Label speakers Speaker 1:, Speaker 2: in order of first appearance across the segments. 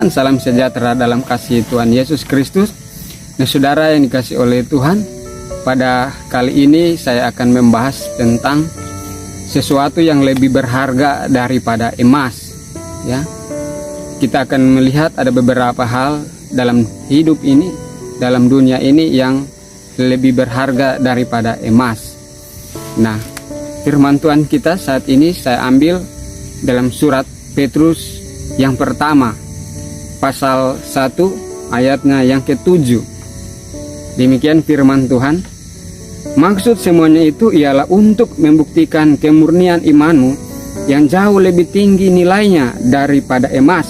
Speaker 1: Salam sejahtera dalam kasih Tuhan Yesus Kristus. Nah, saudara yang dikasih oleh Tuhan, pada kali ini saya akan membahas tentang sesuatu yang lebih berharga daripada emas. Ya, kita akan melihat ada beberapa hal dalam hidup ini, dalam dunia ini yang lebih berharga daripada emas. Nah, firman Tuhan kita saat ini saya ambil dalam surat Petrus yang pertama, pasal 1 ayatnya yang ke-7. Demikian firman Tuhan. Maksud semuanya itu ialah untuk membuktikan kemurnian imanmu yang jauh lebih tinggi nilainya daripada emas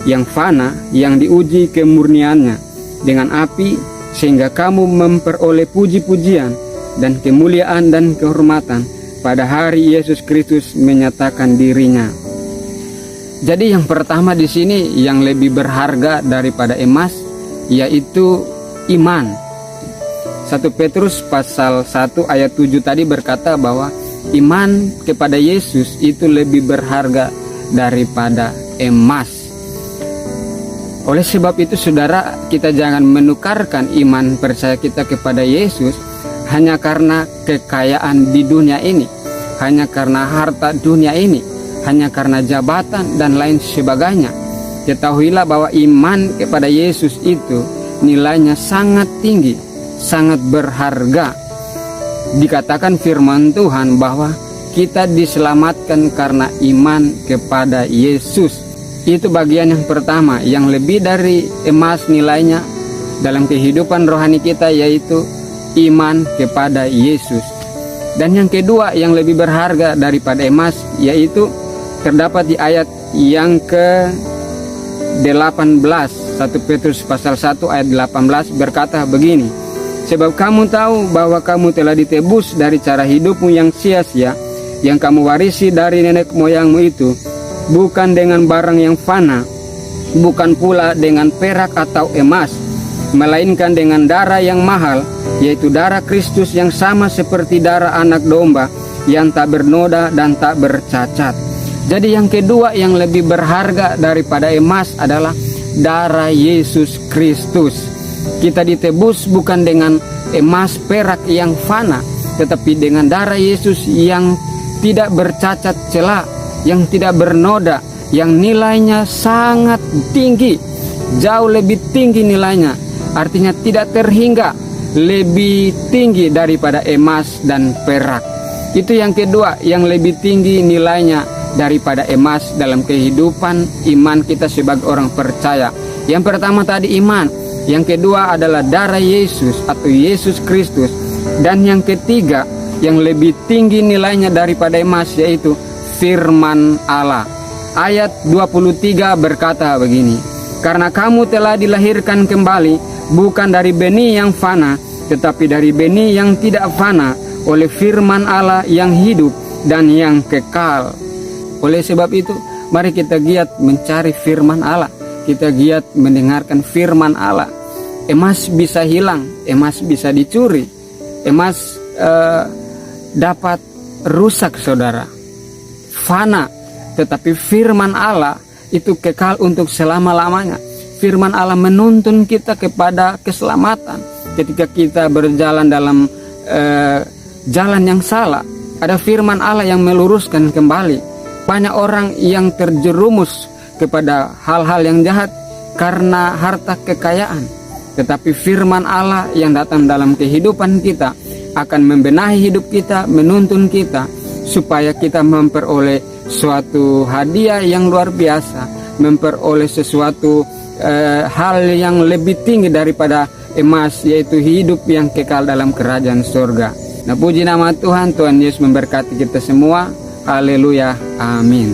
Speaker 1: yang fana, yang diuji kemurniannya dengan api, sehingga kamu memperoleh puji-pujian dan kemuliaan dan kehormatan pada hari Yesus Kristus menyatakan dirinya. Jadi yang pertama di sini yang lebih berharga daripada emas yaitu iman. 1 Petrus pasal 1 ayat 7 tadi berkata bahwa iman kepada Yesus itu lebih berharga daripada emas. Oleh sebab itu saudara, kita jangan menukarkan iman percaya kita kepada Yesus hanya karena kekayaan di dunia ini, hanya karena harta dunia ini, hanya karena jabatan dan lain sebagainya. Ketahuilah bahwa iman kepada Yesus itu nilainya sangat tinggi, sangat berharga. Dikatakan firman Tuhan bahwa kita diselamatkan karena iman kepada Yesus. Itu bagian yang pertama, yang lebih dari emas nilainya dalam kehidupan rohani kita, yaitu iman kepada Yesus. Dan yang kedua yang lebih berharga daripada emas yaitu terdapat di ayat yang ke-18, 1 Petrus pasal 1 ayat 18 berkata begini. Sebab kamu tahu bahwa kamu telah ditebus dari cara hidupmu yang sia-sia, yang kamu warisi dari nenek moyangmu itu, bukan dengan barang yang fana, bukan pula dengan perak atau emas, melainkan dengan darah yang mahal, yaitu darah Kristus yang sama seperti darah anak domba, yang tak bernoda dan tak bercacat. Jadi yang kedua yang lebih berharga daripada emas adalah darah Yesus Kristus. Kita ditebus bukan dengan emas perak yang fana, tetapi dengan darah Yesus yang tidak bercacat celah, yang tidak bernoda, yang nilainya sangat tinggi, jauh lebih tinggi nilainya. Artinya tidak terhingga, lebih tinggi daripada emas dan perak. Itu yang kedua yang lebih tinggi nilainya daripada emas dalam kehidupan iman kita sebagai orang percaya. Yang pertama tadi iman, yang kedua adalah darah Yesus atau Yesus Kristus, dan yang ketiga yang lebih tinggi nilainya daripada emas yaitu firman Allah. Ayat 23 berkata begini. Karena kamu telah dilahirkan kembali bukan dari benih yang fana, tetapi dari benih yang tidak fana, oleh firman Allah yang hidup dan yang kekal. Oleh sebab itu, mari kita giat mencari firman Allah. Kita giat mendengarkan firman Allah. Emas bisa hilang, emas bisa dicuri, emas dapat rusak saudara, fana. Tetapi firman Allah itu kekal untuk selama-lamanya. Firman Allah menuntun kita kepada keselamatan. Ketika kita berjalan dalam jalan yang salah, ada firman Allah yang meluruskan kembali. Banyak orang yang terjerumus kepada hal-hal yang jahat karena harta kekayaan. Tetapi firman Allah yang datang dalam kehidupan kita akan membenahi hidup kita, menuntun kita supaya kita memperoleh suatu hadiah yang luar biasa, memperoleh sesuatu hal yang lebih tinggi daripada emas, yaitu hidup yang kekal dalam kerajaan surga. Nah, puji nama Tuhan. Tuhan Yesus memberkati kita semua. Haleluya, amin.